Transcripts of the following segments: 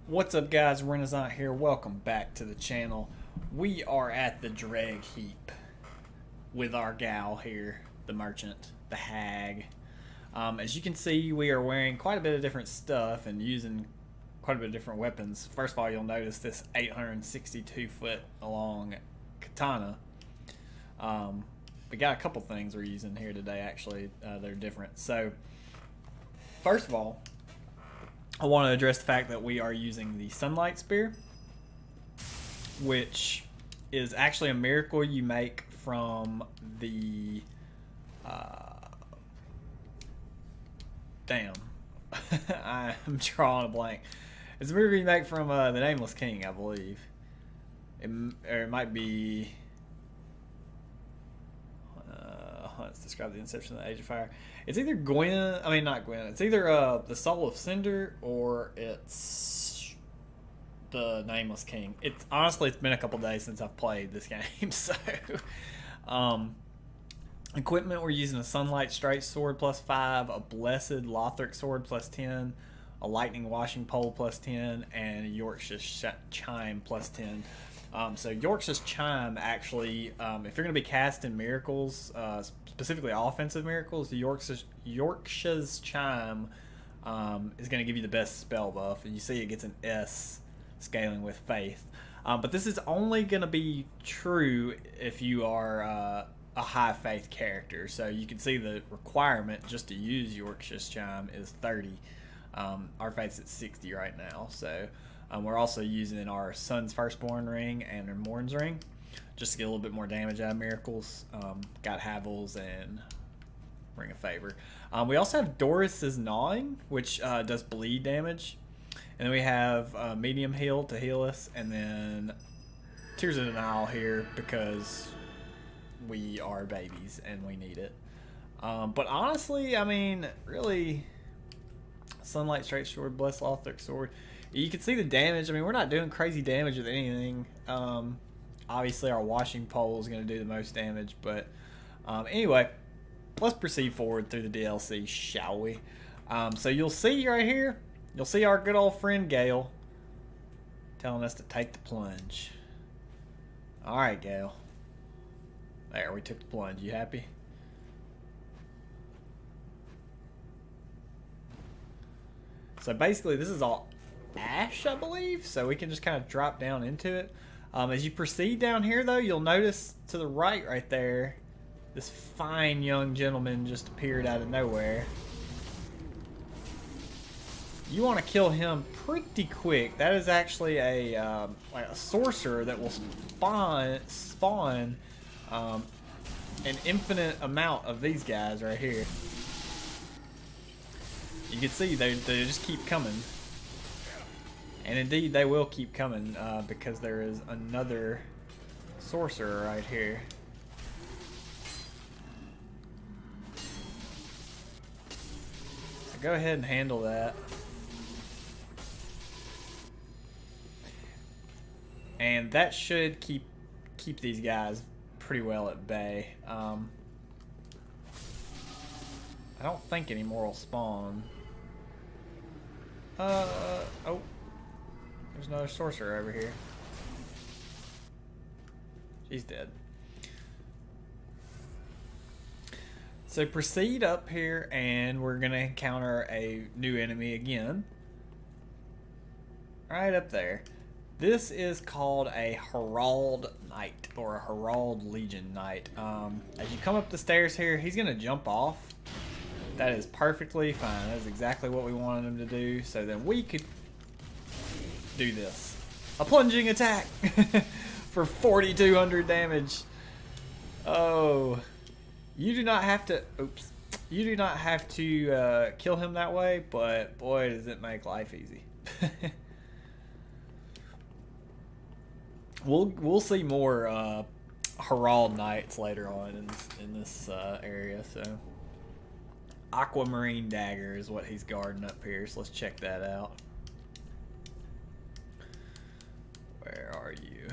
What's up, guys? Renasant here. Welcome back to the channel. We are at the Drake Heap with our gal here, the merchant, the hag. As you can see, we are wearing quite a bit of different stuff and using quite a bit of different weapons. First of all, you'll notice this 862 foot long katana. We got a couple things we're using here today, actually. They're different. So, first of all, I want to address the fact that we are using the Sunlight Spear, which is actually a miracle you make from the... damn. I'm drawing a blank. It's a miracle you make from the Nameless King, I believe. Or it might be... let's describe the inception of the Age of Fire. It's either Gwen, I mean not Gwen, it's either the Soul of Cinder or it's the Nameless King. It's honestly, it's been a couple days since I've played this game, so equipment, we're using a Sunlight Straight Sword +5, a Blessed Lothric Sword +10, a Lightning Washing Pole +10, and a Yorkshire's Chime +10. So Yorkshire's Chime actually, if you're going to be casting miracles, specifically offensive miracles, the Yorkshire's Chime is going to give you the best spell buff. And you see it gets an S scaling with faith. But this is only going to be true if you are a high faith character. So you can see the requirement just to use Yorkshire's Chime is 30. Our faith's at 60 right now. So we're also using our Sun's Firstborn ring and our Morn's ring just to get a little bit more damage out of miracles. Got Havel's and Ring of Favor. We also have Doris's Gnawing, which does bleed damage. And then we have Medium Heal to heal us. And then Tears of Denial here because we are babies and we need it. But honestly, I mean, really, Sunlight Straight Sword, Blessed Lothric Sword. You can see the damage. I mean, we're not doing crazy damage with anything. Obviously, our washing pole is going to do the most damage. But anyway, let's proceed forward through the DLC, shall we? So you'll see right here, you'll see our good old friend Gale telling us to take the plunge. All right, Gale. There, we took the plunge. You happy? So basically, this is all ash, I believe, so we can just kind of drop down into it. As you proceed down here, though, you'll notice to the right there, this fine young gentleman just appeared out of nowhere. You want to kill him pretty quick. That is actually a like a sorcerer that will spawn an infinite amount of these guys right here. You can see they just keep coming. And indeed, they will keep coming because there is another sorcerer right here. So go ahead and handle that. And that should keep these guys pretty well at bay. I don't think any more will spawn. Oh. There's another sorcerer over here. She's dead. So proceed up here and we're going to encounter a new enemy again. Right up there. This is called a Herald Knight or a Herald Legion Knight. As you come up the stairs here, he's going to jump off. That is perfectly fine. That is exactly what we wanted him to do. So then we could do this. A plunging attack for 4,200 damage. Oh. You do not have to... Oops. You do not have to kill him that way, but boy, does it make life easy. We'll see more Herald Knights later on in this area, so... Aquamarine Dagger is what he's guarding up here, so let's check that out. Where are you?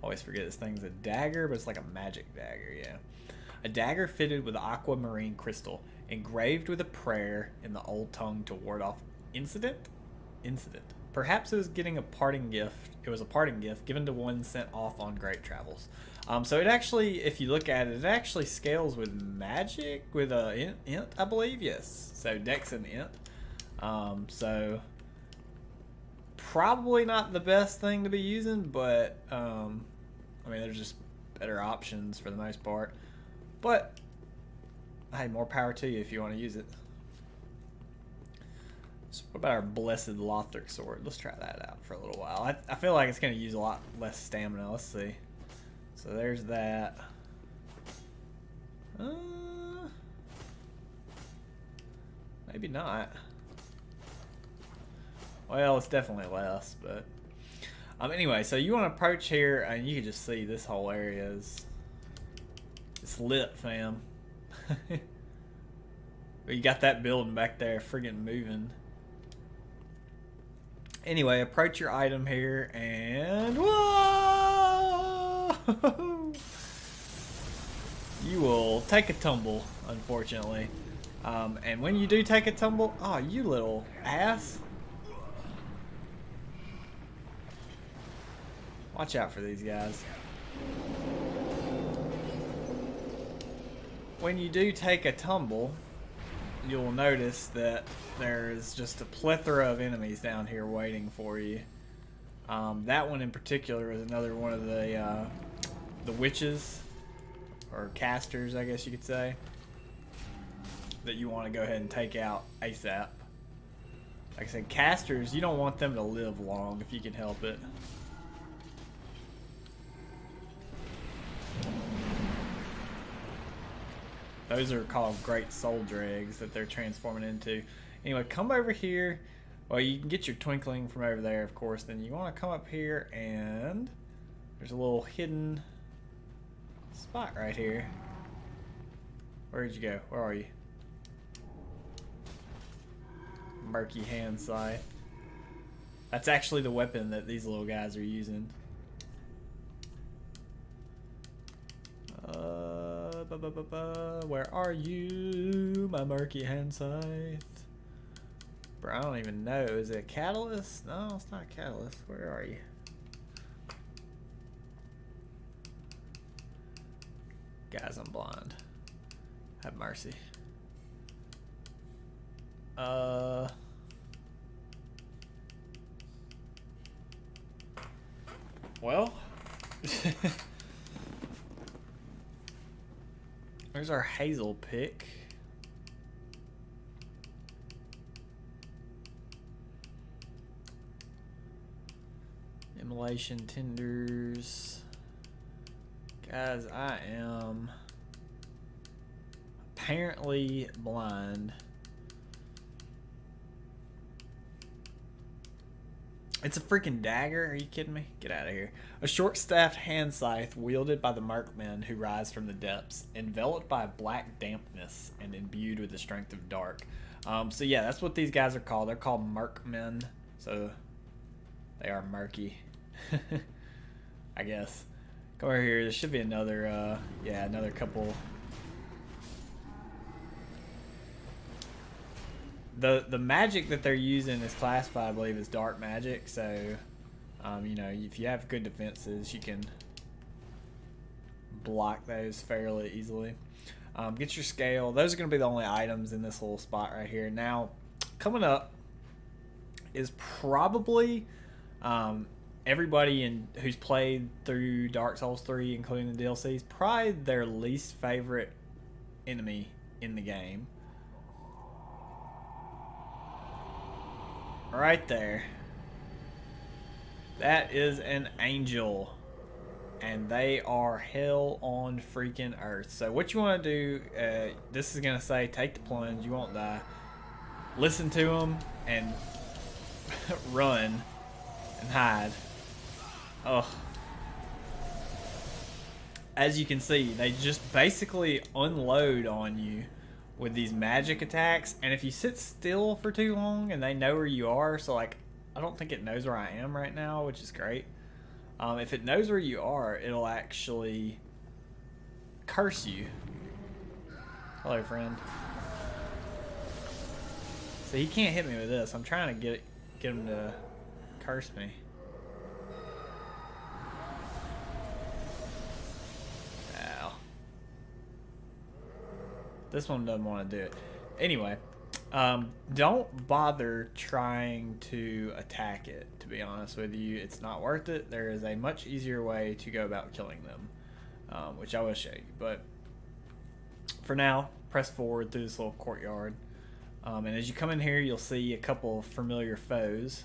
Always forget this thing's a dagger, but it's like a magic dagger, yeah. A dagger fitted with aquamarine crystal, engraved with a prayer in the old tongue to ward off incident. incident. Perhaps it was getting a parting gift. It was a parting gift given to one sent off on great travels. So it actually, if you look at it, it actually scales with magic, with a int, I believe. Yes. So Dex and int. So probably not the best thing to be using, but I mean, there's just better options for the most part. But hey, more power to you if you want to use it. So what about our blessed Lothric sword? Let's try that out for a little while. I feel like it's going to use a lot less stamina. Let's see. So there's that. Maybe not. Well, it's definitely less, but anyway, so you want to approach here, and you can just see this whole area is it's lit, fam. You got that building back there, friggin' moving. Anyway, approach your item here, and whoa! You will take a tumble, unfortunately. And when you do take a tumble, oh, you little ass! Watch out for these guys. When you do take a tumble, you'll notice that there's just a plethora of enemies down here waiting for you. That one in particular is another one of the witches, or casters, I guess you could say, that you want to go ahead and take out ASAP. Like I said, casters, you don't want them to live long if you can help it. Those are called great soul dregs that they're transforming into. Anyway, come over here. Well, you can get your twinkling from over there, of course. Then you want to come up here, and there's a little hidden spot right here. Where did you go? Where are you? Murky hand scythe. That's actually the weapon that these little guys are using. Where are you, my murky hand scythe? Bro, I don't even know. Is it a catalyst? No, it's not a catalyst. Where are you? Guys, I'm blind. Have mercy. Well. There's our hazel pick. Immolation tenders. Guys, I am apparently blind. It's a freaking dagger. Are you kidding me? Get out of here. A short-staffed hand scythe wielded by the Markmen who rise from the depths, enveloped by black dampness and imbued with the strength of dark. So yeah, that's what these guys are called. They're called Markmen. So they are murky. I guess. Come over here. There should be another, yeah, another couple. The magic that they're using is classified, I believe, as dark magic. So, you know, if you have good defenses, you can block those fairly easily. Get your scale. Those are going to be the only items in this little spot right here. Now, coming up is probably everybody who's played through Dark Souls 3, including the DLCs, probably their least favorite enemy in the game. Right there. That is an angel. And they are hell on freaking earth. So what you want to do, this is going to say take the plunge, you won't die. Listen to them and run and hide. Oh. As you can see, they just basically unload on you with these magic attacks, and if you sit still for too long and they know where you are, so like I don't think it knows where I am right now, which is great. If it knows where you are, it'll actually curse you. Hello, friend. So he can't hit me with this. I'm trying to get get him to curse me. Ow. This one doesn't want to do it. Anyway, don't bother trying to attack it, to be honest with you. It's not worth it. There is a much easier way to go about killing them, which I will show you. But for now, press forward through this little courtyard. And as you come in here, you'll see a couple of familiar foes.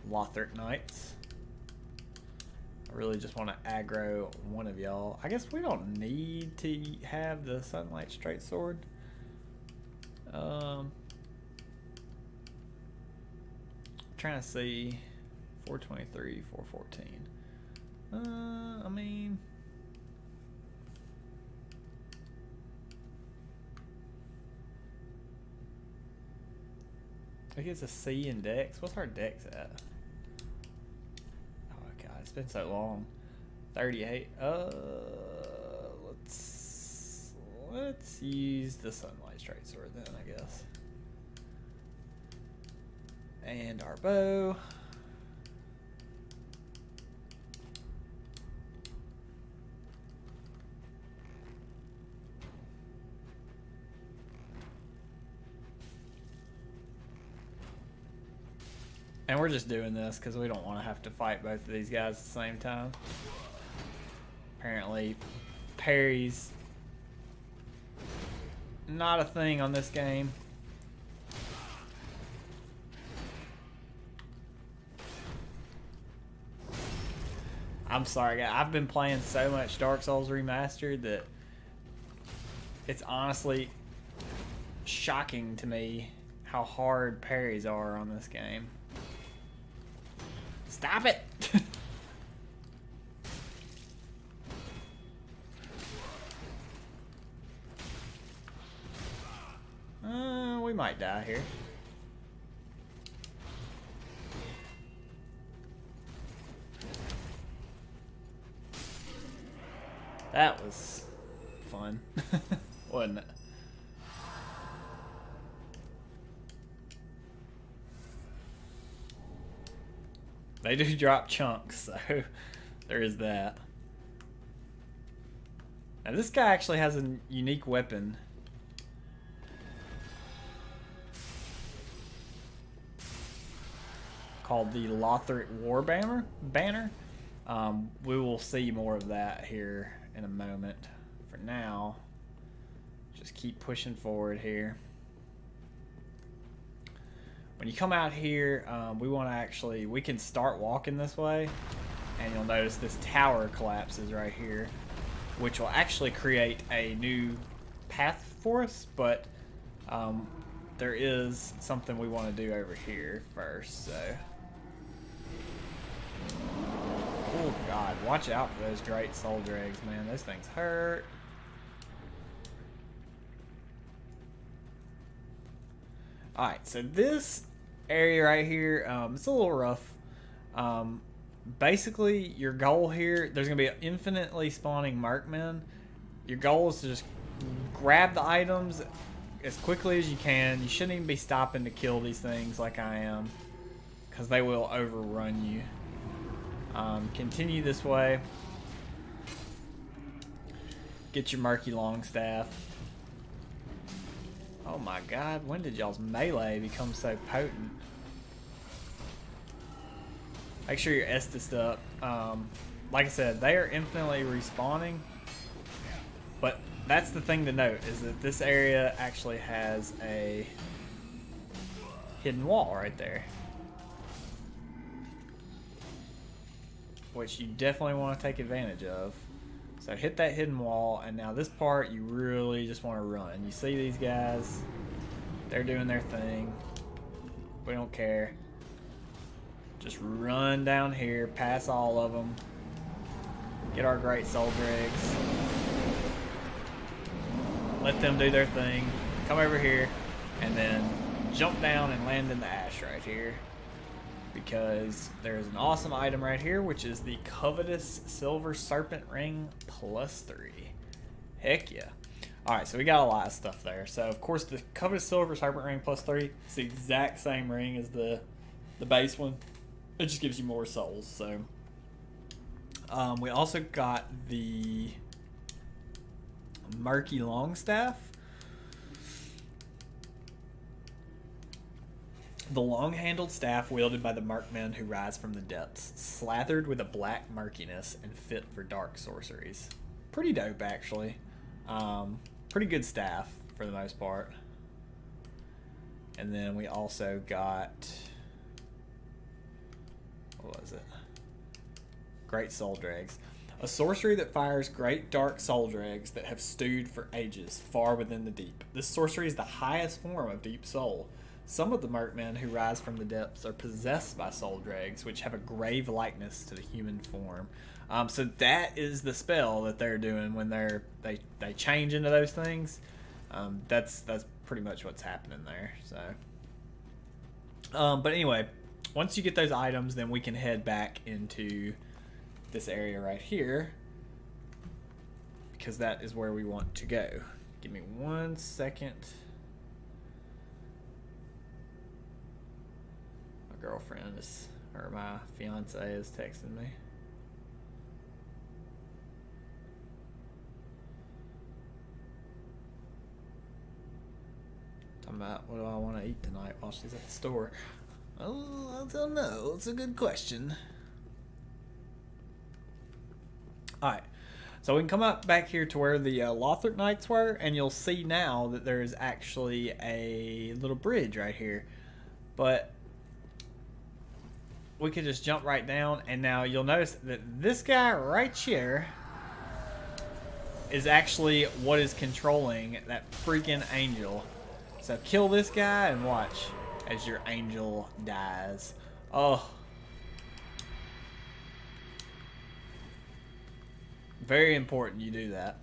Lothric Knights. I really just want to aggro one of y'all. I guess we don't need to have the Sunlight Straight Sword. Trying to see 423, 414. I mean, I think it's a C in Dex. What's our Dex at? Oh god, it's been so long. 38. Let's use the Sunlight Straight Sword then, I guess. And our bow. And we're just doing this because we don't want to have to fight both of these guys at the same time. Apparently, parries not a thing on this game. I'm sorry, guys. I've been playing so much Dark Souls Remastered that it's honestly shocking to me how hard parries are on this game. Stop it! We might die here. That was fun, wasn't it? They do drop chunks, so there is that. Now this guy actually has a unique weapon. Called the Lothric War Banner. We will see more of that here in a moment. For now, just keep pushing forward here. When you come out here, we can start walking this way, and you'll notice this tower collapses right here, which will actually create a new path for us, but there is something we want to do over here first, so. Oh god, watch out for those Drake Soul Dregs, man. Those things hurt. Alright, so this area right here, it's a little rough. Basically, your goal here, there's going to be infinitely spawning Markmen. Your goal is to just grab the items as quickly as you can. You shouldn't even be stopping to kill these things like I am, because they will overrun you. Continue this way. Get your murky longstaff. Oh my god, when did y'all's melee become so potent? Make sure you're Estused up. Like I said, they are infinitely respawning. But that's the thing to note, is that this area actually has a hidden wall right there. Which you definitely want to take advantage of. So hit that hidden wall, and now this part you really just want to run. You see these guys, they're doing their thing. We don't care. Just run down here, pass all of them. Get our great soul dregs. Let them do their thing. Come over here, and then jump down and land in the ash right here. Because there's an awesome item right here, which is the Covetous Silver Serpent Ring +3. Heck yeah. Alright, so we got a lot of stuff there. So, of course, the Coveted Silver Serpent Ring +3, it's the exact same ring as the base one. It just gives you more souls, so... we also got the Murky Longstaff. The long-handled staff wielded by the Markman who rise from the depths, slathered with a black murkiness and fit for dark sorceries. Pretty dope, actually. Pretty good staff, for the most part. And then we also got... what was it? Great Soul Dregs. A sorcery that fires great dark soul dregs that have stewed for ages, far within the deep. This sorcery is the highest form of Deep Soul. Some of the Merkmen who rise from the depths are possessed by soul dregs, which have a grave likeness to the human form. So that is the spell that they're doing when they change into those things. That's pretty much what's happening there. So, but anyway, once you get those items, then we can head back into this area right here, because that is where we want to go. Give me 1 second. My girlfriend is, or my fiance is texting me. Talking about what do I want to eat tonight while she's at the store. Oh, I don't know. It's a good question. Alright, so we can come up back here to where the Lothric Knights were, and you'll see now that there is actually a little bridge right here. But we could just jump right down, and now you'll notice that this guy right here is actually what is controlling that freaking angel. So kill this guy and watch as your angel dies. Oh. Very important you do that.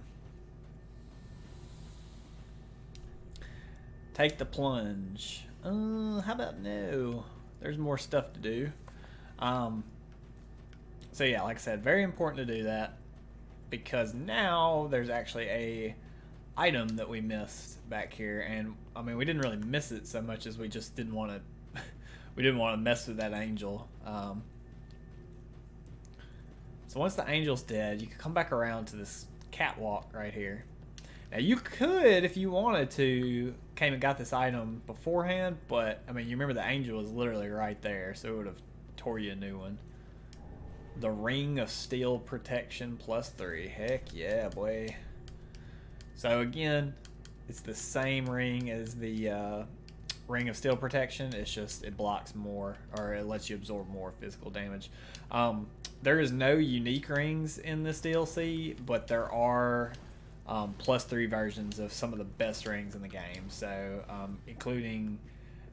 Take the plunge. How about no? There's more stuff to do. So yeah, like I said, very important to do that, because now there's actually a item that we missed back here, and I mean we didn't really miss it so much as we just didn't want to we didn't want to mess with that angel. So once the angel's dead, you can come back around to this catwalk right here. Now you could, if you wanted to, came and got this item beforehand, but I mean you remember the angel was literally right there, so it would have tore you a new one. The Ring of Steel Protection +3. Heck yeah, boy. So again, it's the same ring as the Ring of Steel Protection. It's just it blocks more, or it lets you absorb more physical damage. There is no unique rings in this DLC, but there are +3 versions of some of the best rings in the game. So including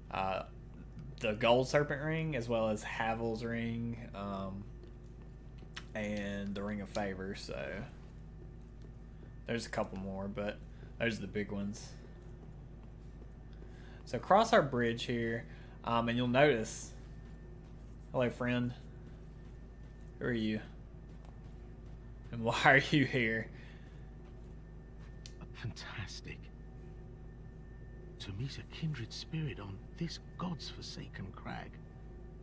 the Gold Serpent Ring, as well as Havel's Ring, and the Ring of Favor. So there's a couple more, but those are the big ones. So cross our bridge here, and you'll notice, hello friend, who are you? And why are you here? Fantastic. To meet a kindred spirit on this god's forsaken crag.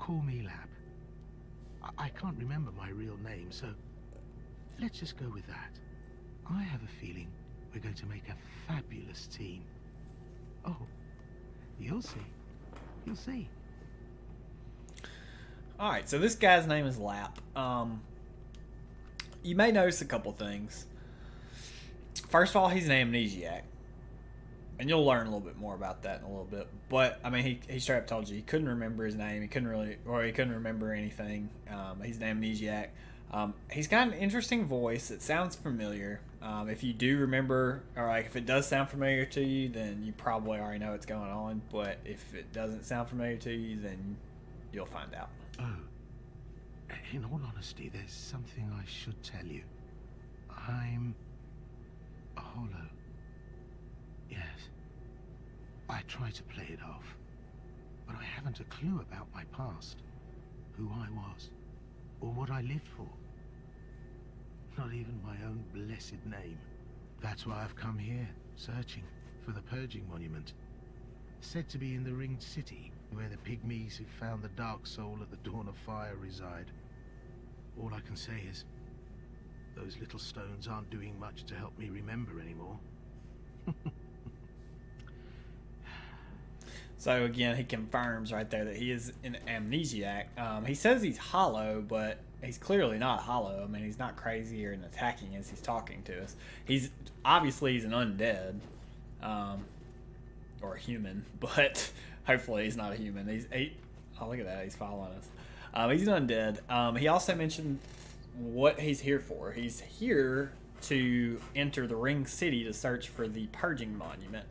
Call me Lab. I can't remember my real name, so let's just go with that. I have a feeling we're going to make a fabulous team. Oh, you'll see. You'll see. Alright, so this guy's name is Lap. You may notice a couple things. First of all, he's an amnesiac. And you'll learn a little bit more about that in a little bit. But, I mean, he straight up told you he couldn't remember his name. He couldn't remember anything. He's an amnesiac. He's got an interesting voice. It sounds familiar. If you do remember, or like if it does sound familiar to you, then you probably already know what's going on. But if it doesn't sound familiar to you, then you'll find out. Oh, in all honesty, there's something I should tell you. I'm a hollow. Yes. I try to play it off, but I haven't a clue about my past, who I was, or what I lived for. Not even my own blessed name. That's why I've come here, searching for the purging monument. Said to be in the Ringed City, where the pygmies who found the dark soul at the dawn of fire reside. All I can say is, those little stones aren't doing much to help me remember anymore. So again, he confirms right there that he is an amnesiac. He says he's hollow, but he's clearly not hollow. I mean, he's not crazy or attacking as he's talking to us. He's obviously an undead, or a human, but hopefully he's not a human. Oh, look at that, he's following us. He's an undead. He also mentioned what he's here for. He's here to enter the Ring City to search for the Purging Monument.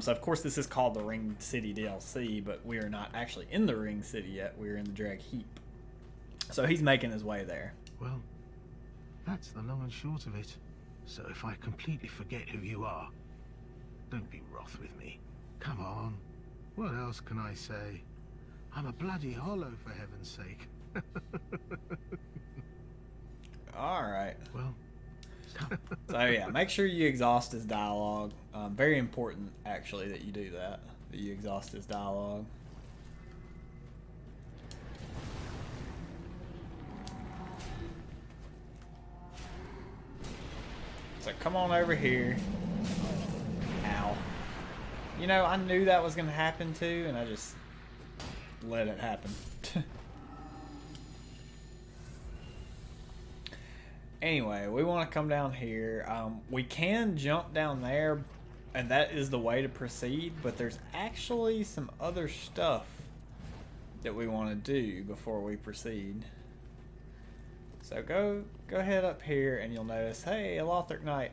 So of course this is called the Ring City DLC, but we are not actually in the Ring City yet. We're in the Drake Heap. So he's making his way there. Well, that's the long and short of it. So if I completely forget who you are, don't be wroth with me. Come on. What else can I say? I'm a bloody hollow, for heaven's sake. Alright. Well, so yeah, make sure you exhaust his dialogue. Very important, actually, that you do that. That you exhaust his dialogue. So come on over here. Ow. You know, I knew that was going to happen too, and I just let it happen. Anyway, we want to come down here. We can jump down there, and that is the way to proceed, but there's actually some other stuff that we want to do before we proceed. So go ahead up here, and you'll notice, hey, a Herald Knight.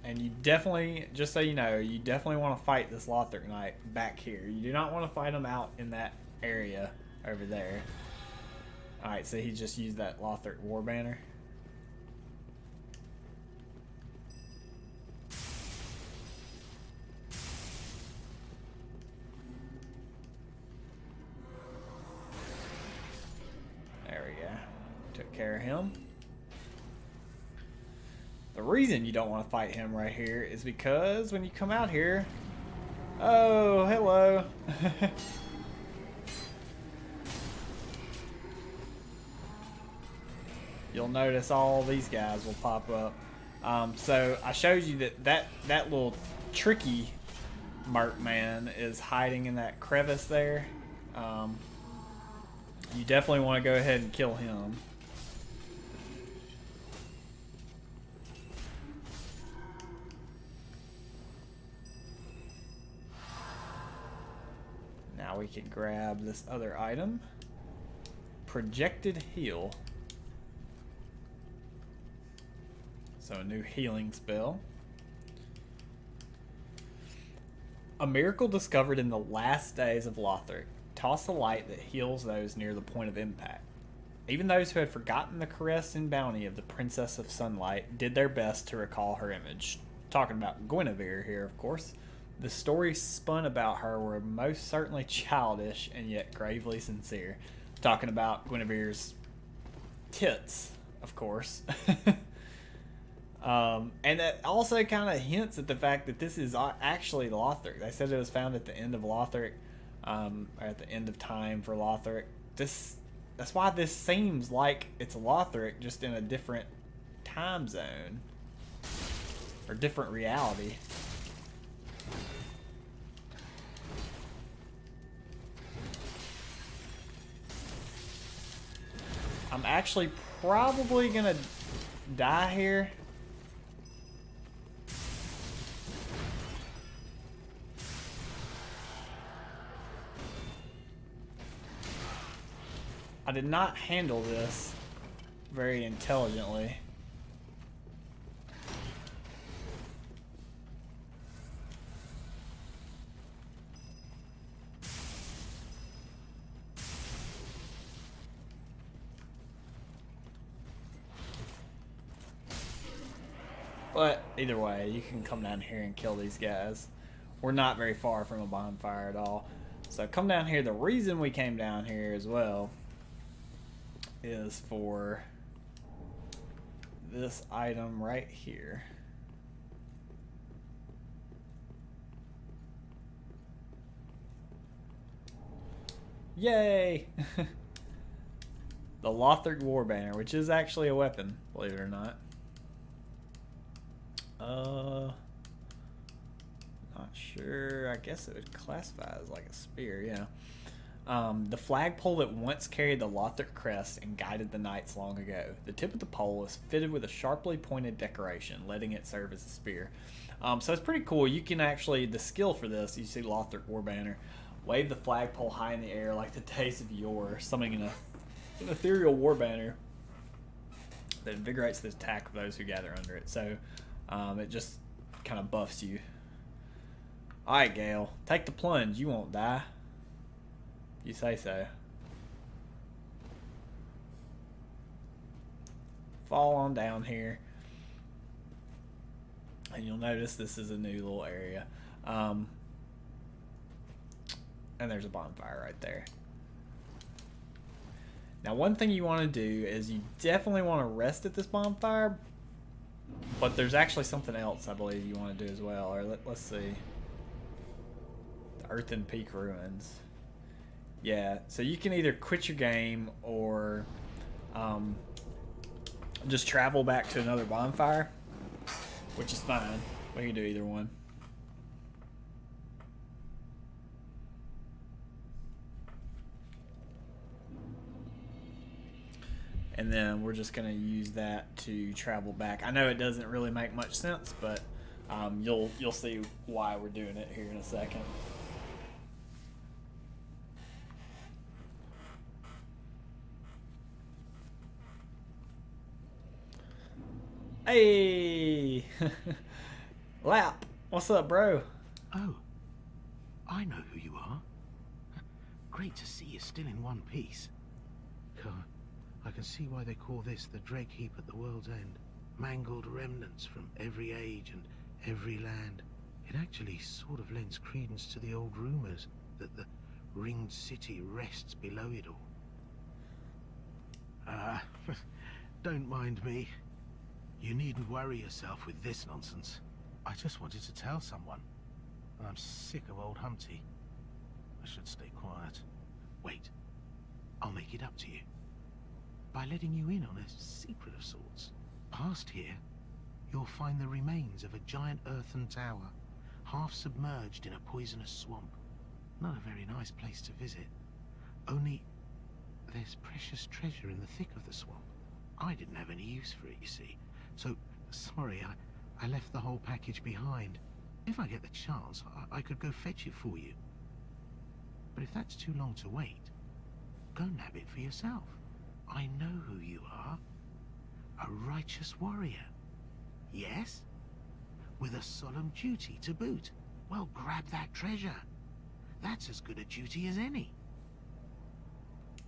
And you definitely, just so you know, you definitely want to fight this Herald Knight back here. You do not want to fight him out in that area over there. Alright, so he just used that Lothric war banner. There we go. Took care of him. The reason you don't want to fight him right here is because when you come out here... Oh, hello. You'll notice all these guys will pop up. So I showed you that little tricky Markman is hiding in that crevice there. You definitely want to go ahead and kill him. Now we can grab this other item. Projected heal. So a new healing spell. A miracle discovered in the last days of Lothric. Toss a light that heals those near the point of impact. Even those who had forgotten the caress and bounty of the Princess of Sunlight did their best to recall her image. Talking about Guinevere here, of course. The stories spun about her were most certainly childish and yet gravely sincere. Talking about Guinevere's tits, of course. And that also kind of hints at the fact that this is actually Lothric. They said it was found at the end of Lothric, or at the end of time for Lothric. That's why this seems like it's Lothric, just in a different time zone or different reality. I'm actually probably gonna die here. I did not handle this very intelligently. But either way, you can come down here and kill these guys. We're not very far from a bonfire at all. So come down here. The reason we came down here as well is for this item right here. Yay! The Lothric War Banner, which is actually a weapon, believe it or not. Not sure. I guess it would classify as like a spear, yeah. The flagpole that once carried the Lothric crest and guided the knights long ago. The tip of the pole is fitted with a sharply pointed decoration, letting it serve as a spear. So it's pretty cool. You can actually, the skill for this, you see Lothric War Banner, wave the flagpole high in the air like the days of yore, summoning an ethereal war banner that invigorates the attack of those who gather under it. So it just kind of buffs you. Alright, Gale, take the plunge. You won't die. You say so. Fall on down here. And you'll notice this is a new little area. And there's a bonfire right there. Now, one thing you want to do is you definitely want to rest at this bonfire, but there's actually something else I believe you want to do as well. Or let's see. The Earthen Peak Ruins. Yeah, so you can either quit your game or just travel back to another bonfire, which is fine. We can do either one. And then we're just going to use that to travel back. I know it doesn't really make much sense, but you'll see why we're doing it here in a second. Hey! Lap, what's up, bro? Oh, I know who you are. Great to see you still in one piece. God, I can see why they call this the Drake Heap at the world's end. Mangled remnants from every age and every land. It actually sort of lends credence to the old rumors that the ringed city rests below it all. Don't mind me. You needn't worry yourself with this nonsense. I just wanted to tell someone, and I'm sick of old Humpty. I should stay quiet. Wait, I'll make it up to you. By letting you in on a secret of sorts. Past here, you'll find the remains of a giant earthen tower, half submerged in a poisonous swamp. Not a very nice place to visit. Only, there's precious treasure in the thick of the swamp. I didn't have any use for it, you see. So, sorry, I left the whole package behind. If I get the chance, I could go fetch it for you. But if that's too long to wait, go nab it for yourself. I know who you are. A righteous warrior. Yes? With a solemn duty to boot. Well, grab that treasure. That's as good a duty as any.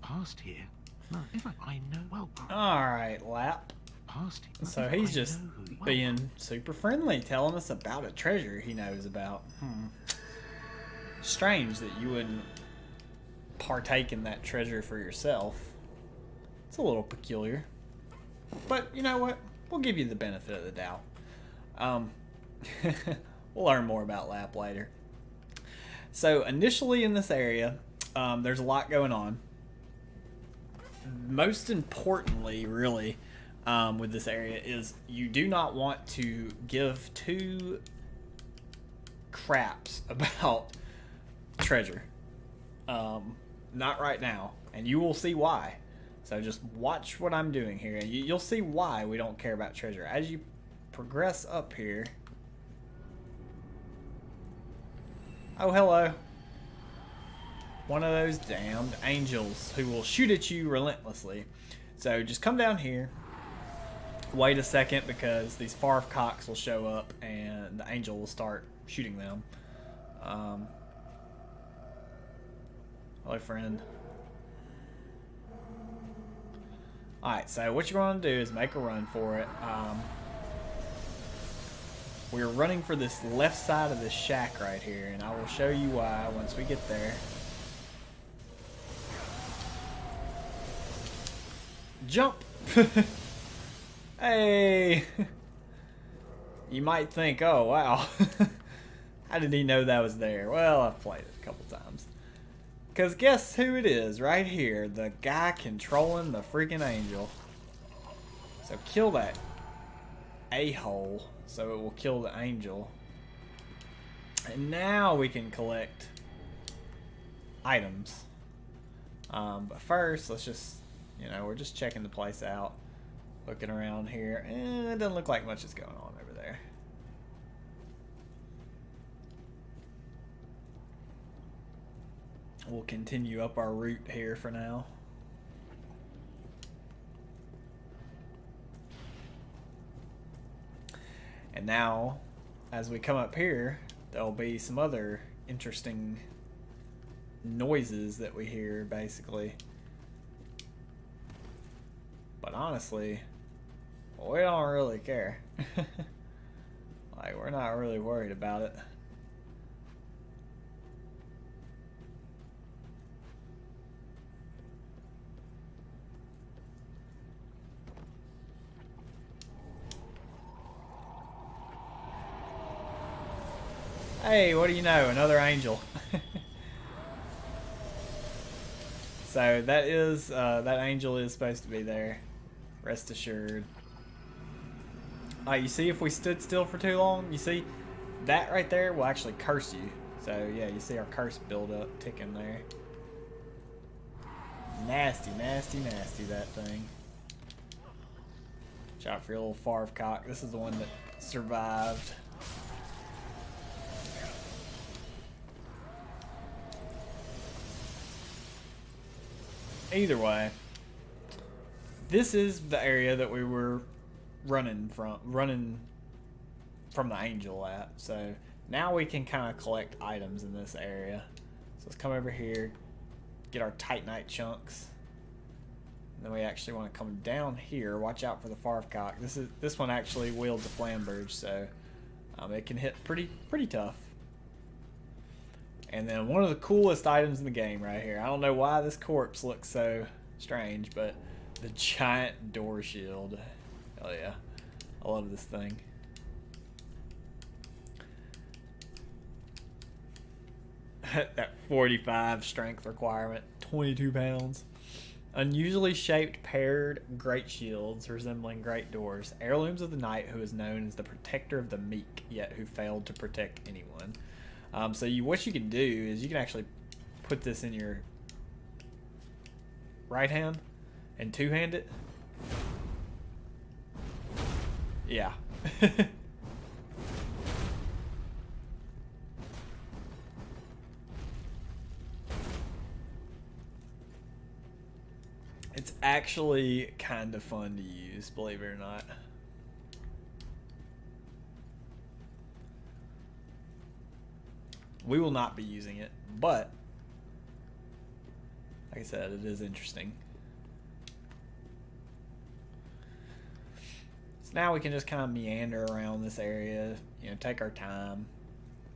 Past here. No, if I know. Well, alright, Lap. Past here. So he's just being super friendly, telling us about a treasure he knows about. Strange that you wouldn't partake in that treasure for yourself. It's a little peculiar. But you know what? We'll give you the benefit of the doubt. We'll learn more about Lap later. So initially in this area, there's a lot going on. Most importantly, really, with this area is you do not want to give two craps about treasure. Not right now. And you will see why. So just watch what I'm doing here, and you'll see why we don't care about treasure. As you progress up here... Oh, hello. One of those damned angels who will shoot at you relentlessly. So just come down here. Wait a second, because these Farf cocks will show up, and the angel will start shooting them. Hello, friend. Alright, so what you're going to do is make a run for it. We're running for this left side of this shack right here, and I will show you why once we get there. Jump! Hey! You might think, oh wow, how did he know that was there? Well, I've played it a couple times. Because guess who it is right here? The guy controlling the freaking angel. So kill that a-hole so it will kill the angel. And now we can collect items. But first, let's just, you know, we're just checking the place out. Looking around here. It doesn't look like much is going on over there. We'll continue up our route here for now. And now, as we come up here, there'll be some other interesting noises that we hear, basically. But honestly, we don't really care. Like, we're not really worried about it. Hey, what do you know? Another angel. So that is that angel is supposed to be there. Rest assured. You see, if we stood still for too long, you see that right there will actually curse you. So yeah, you see our curse build up ticking there. Nasty, nasty, nasty, that thing. Watch out for your little Farv cock. This is the one that survived. Either way, this is the area that we were running from the angel at. So now we can kind of collect items in this area. So let's come over here, get our Titanite chunks. And then we actually want to come down here. Watch out for the Farvcock. This one actually wields a flamberge, so it can hit pretty tough. And then one of the coolest items in the game right here. I don't know why this corpse looks so strange, but the giant door shield. Oh yeah, I love this thing. That 45 strength requirement, 22 pounds. Unusually shaped paired great shields resembling great doors. Heirlooms of the knight who is known as the protector of the meek, yet who failed to protect anyone. So what you can do is you can actually put this in your right hand and two-hand it. Yeah. It's actually kind of fun to use, believe it or not. We will not be using it, but like I said, it is interesting. So now we can just kind of meander around this area, you know, take our time,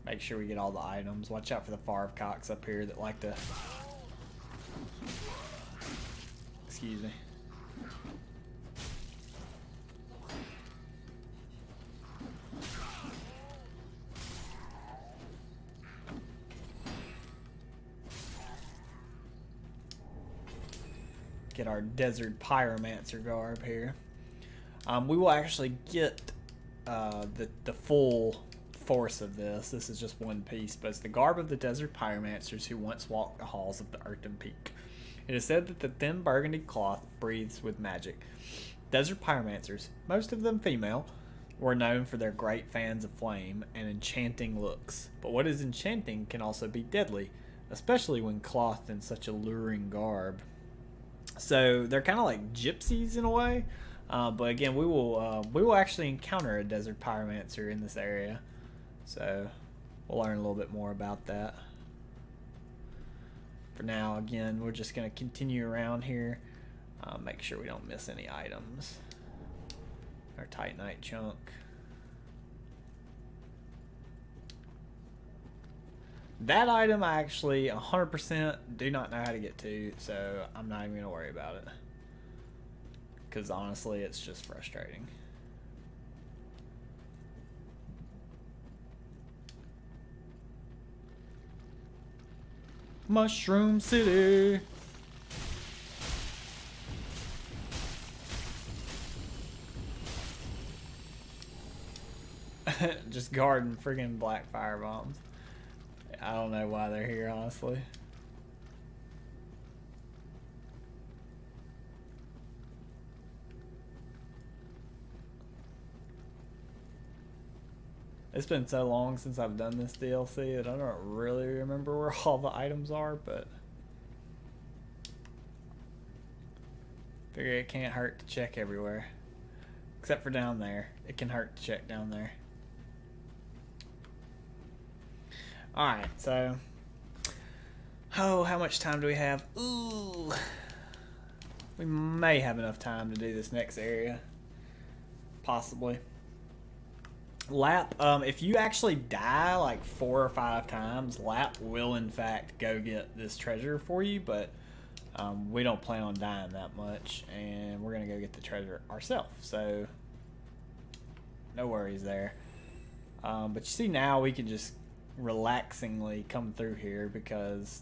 make sure we get all the items. Watch out for the Farvcocks up here that like to... Excuse me. Get our desert pyromancer garb here. We will actually get the full force of this. This is just one piece, but it's the garb of the desert pyromancers who once walked the halls of the Earthen Peak. It is said that the thin burgundy cloth breathes with magic. Desert pyromancers, most of them female, were known for their great fans of flame and enchanting looks. But what is enchanting can also be deadly, especially when clothed in such alluring garb. So they're kind of like gypsies in a way, but again, we will actually encounter a desert pyromancer in this area, so we'll learn a little bit more about that. For now, again, we're just going to continue around here, make sure we don't miss any items. Our Titanite chunk. That item I actually 100% do not know how to get to, so I'm not even going to worry about it. because honestly, it's just frustrating. Mushroom City. Just guarding friggin' black fire bombs. I don't know why they're here, honestly. It's been so long since I've done this DLC that I don't really remember where all the items are, but figure it can't hurt to check everywhere. Except for down there. It can hurt to check down there. Alright, so oh, how much time do we have? Ooh, we may have enough time to do this next area. Possibly. Lap, if you actually die like 4 or 5 times, Lap will in fact go get this treasure for you, but we don't plan on dying that much, and we're gonna go get the treasure ourselves, so no worries there. But you see, now we can just relaxingly come through here because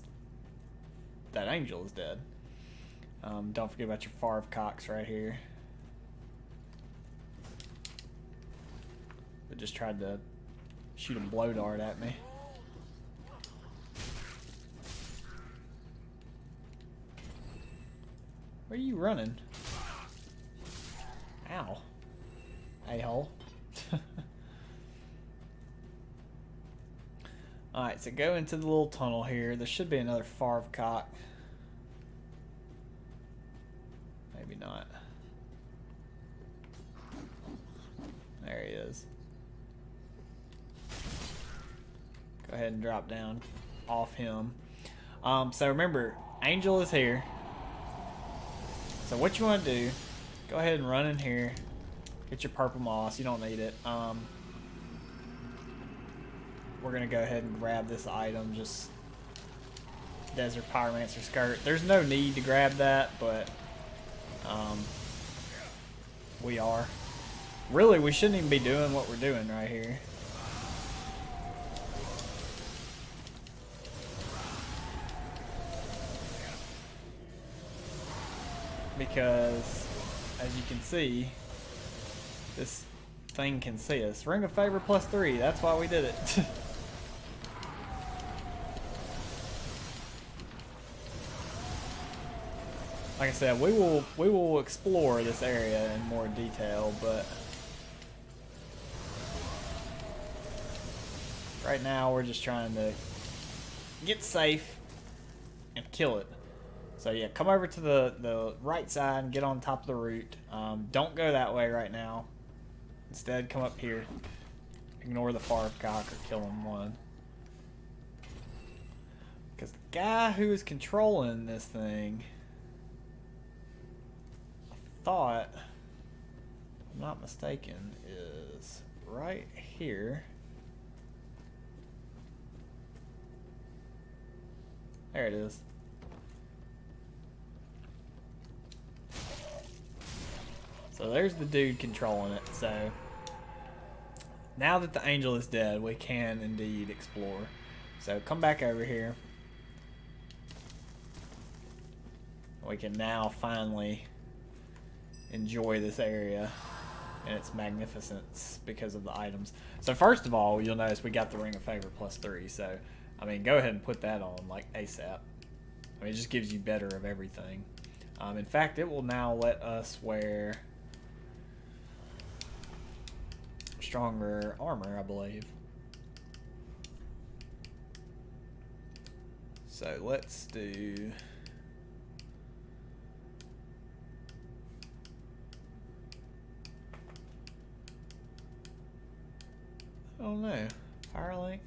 that angel is dead. Don't forget about your Farv Cox right here. It just tried to shoot a blow dart at me. Where are you running? Ow. A-hole. Alright, so go into the little tunnel here. There should be another Farv Cock. Maybe not. There he is. Go ahead and drop down off him. So remember, Angel is here. So what you want to do, go ahead and run in here. Get your purple moss. You don't need it. We're going to go ahead and grab this item. Just Desert Pyromancer skirt. There's no need to grab that, but we are. Really, we shouldn't even be doing what we're doing right here. Because, as you can see, this thing can see us. Ring of Favor +3, that's why we did it. Like I said, we will explore this area in more detail, but right now we're just trying to get safe and kill it. So yeah, come over to the right side and get on top of the root. Don't go that way right now. Instead, come up here. Ignore the Farv Cock or kill him one. Because the guy who is controlling this thing, I thought, if I'm not mistaken, is right here. There it is. So there's the dude controlling it. So now that the angel is dead, we can indeed explore. So come back over here. We can now finally enjoy this area and its magnificence because of the items. So first of all, you'll notice we got the Ring of Favor +3. So, I mean, go ahead and put that on like ASAP. I mean, it just gives you better of everything. In fact, it will now let us wear stronger armor, I believe. So let's do I don't know. Firelink?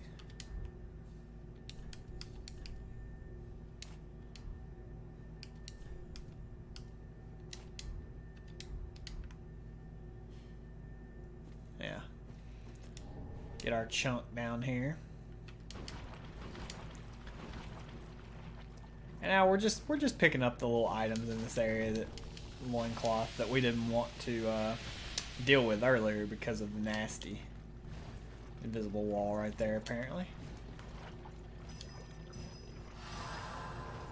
Yeah. Get our chunk down here. And now we're just picking up the little items in this area that loincloth that we didn't want to deal with earlier because of the nasty invisible wall right there, apparently.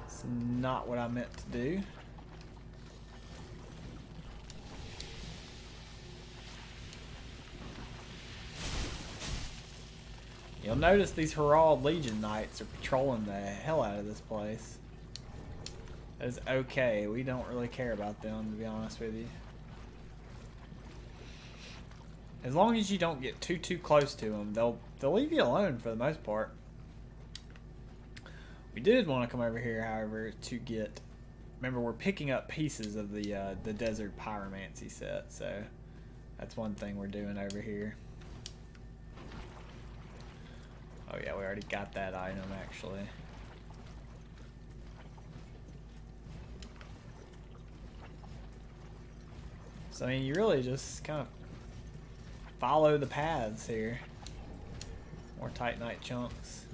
It's not what I meant to do. You'll notice these Herald Legion Knights are patrolling the hell out of this place. That is okay. We don't really care about them, to be honest with you. As long as you don't get too close to them, they'll leave you alone for the most part. We did want to come over here, however, to get. Remember, we're picking up pieces of the Desert Pyromancy set, so that's one thing we're doing over here. Oh yeah, we already got that item actually. So I mean, you really just kind of follow the paths here. More Titanite chunks.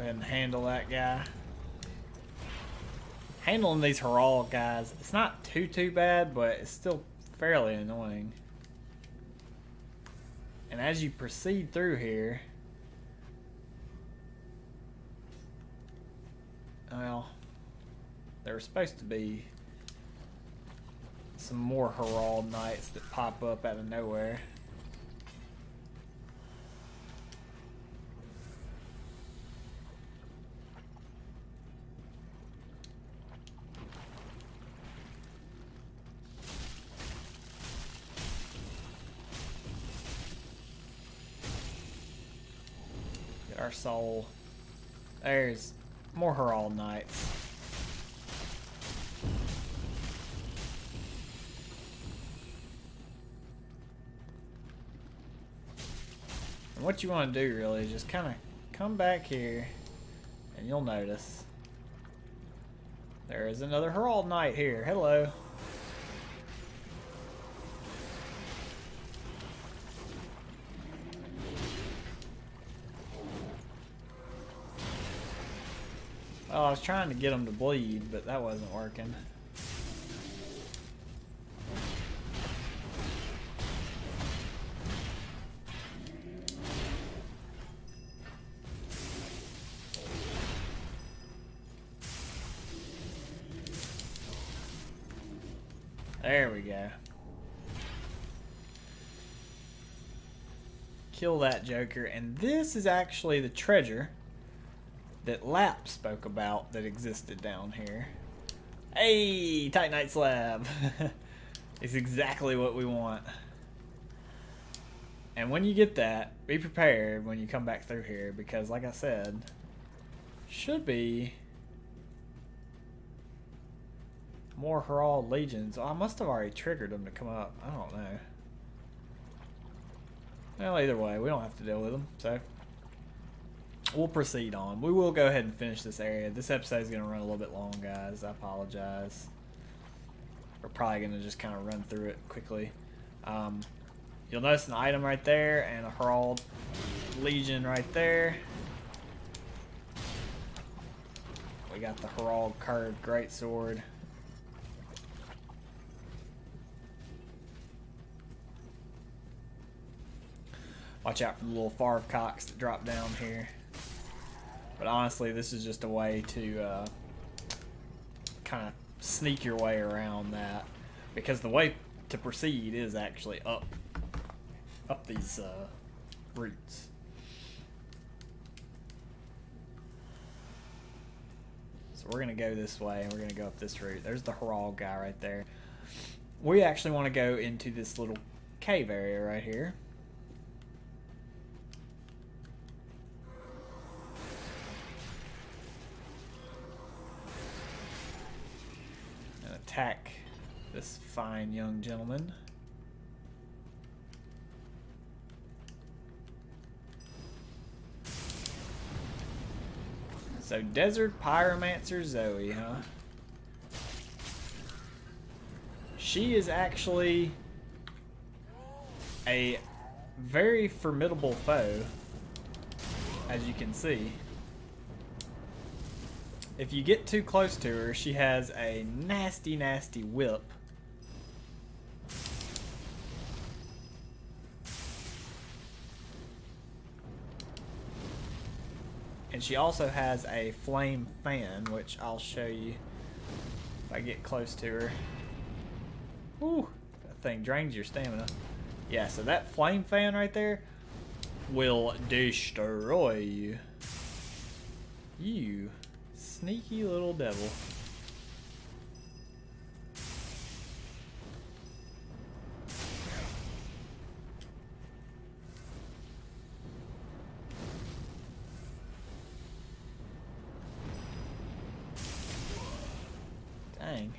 And handle that guy. Handling these Herald guys, it's not too bad, but it's still fairly annoying. And as you proceed through here, well, there were supposed to be some more Herald Knights that pop up out of nowhere. Our soul. There's more Herald Knights. And what you want to do really is just kind of come back here and you'll notice there is another Herald Knight here. Hello. Oh, I was trying to get them to bleed, but that wasn't working. There we go. Kill that Joker, and this is actually the treasure that Lap spoke about that existed down here. Hey, Titanite Slab. It's exactly what we want. And when you get that, be prepared when you come back through here, because like I said, should be more Herald Legions. Oh, I must have already triggered them to come up. I don't know. Well, either way, we don't have to deal with them, so we'll proceed on. We will go ahead and finish this area. This episode is going to run a little bit long, guys. I apologize. We're probably going to just kind of run through it quickly. You'll notice an item right there and a Herald Legion right there. We got the Herald Curved Greatsword. Watch out for the little Farv cocks that drop down here. But honestly, this is just a way to kind of sneak your way around that, because the way to proceed is actually up these routes. So we're gonna go this way, and we're gonna go up this route. There's the Herald guy right there. We actually want to go into this little cave area right here. attack this fine young gentleman. So Desert Pyromancer Zoe, huh? She is actually a very formidable foe, as you can see. If you get too close to her, she has a nasty, nasty whip. And she also has a flame fan, which I'll show you if I get close to her. Woo! That thing drains your stamina. Yeah, so that flame fan right there will destroy you. You sneaky little devil. Dang.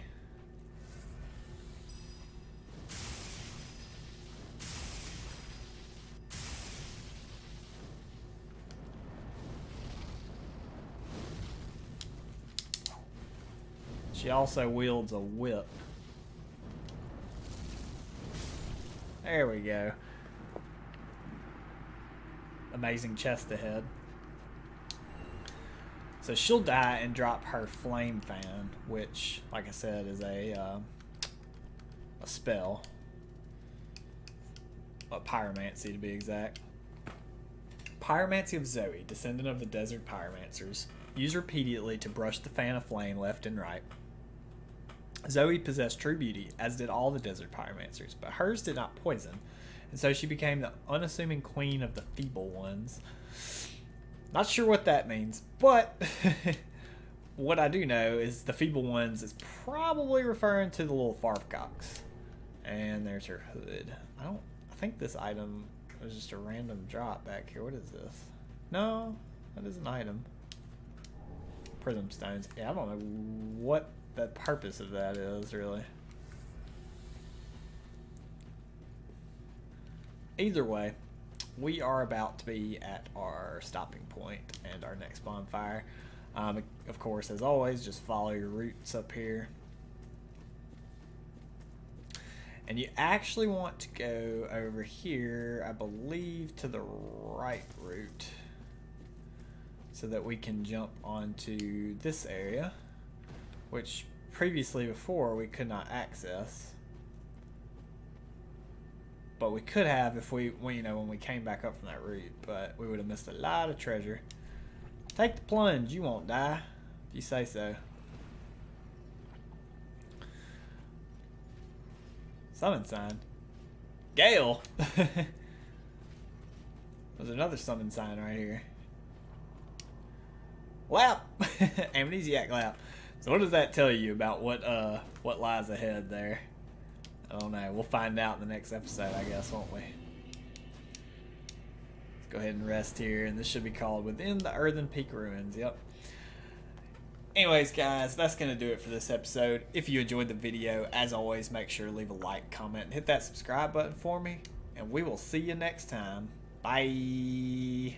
She also wields a whip. There we go. Amazing chest ahead. So she'll die and drop her flame fan, which, like I said, is a spell. A pyromancy, to be exact. Pyromancy of Zoe, descendant of the desert pyromancers. Use repeatedly to brush the fan of flame left and right. Zoe possessed true beauty, as did all the desert pyromancers, but hers did not poison, and so she became the unassuming queen of the feeble ones. Not sure what that means, but what I do know is the feeble ones is probably referring to the little Farfcocks. And there's her hood. I think this item was just a random drop back here. What is this? No, that is an item. Prism stones. Yeah, I don't know what the purpose of that is, really. Either way, we are about to be at our stopping point and our next bonfire. Of course, as always, just follow your routes up here. And you actually want to go over here, I believe, to the right route, so that we can jump onto this area, which previously before we could not access. But we could have if we when we came back up from that route, but we would have missed a lot of treasure. Take the plunge, you won't die, if you say so. Summon sign. Gale! There's another summon sign right here. Lap! Amnesiac lap. So what does that tell you about what lies ahead there? I don't know. We'll find out in the next episode, I guess, won't we? Let's go ahead and rest here, and this should be called Within the Earthen Peak Ruins. Yep. Anyways, guys, that's going to do it for this episode. If you enjoyed the video, as always, make sure to leave a like, comment, and hit that subscribe button for me. And we will see you next time. Bye.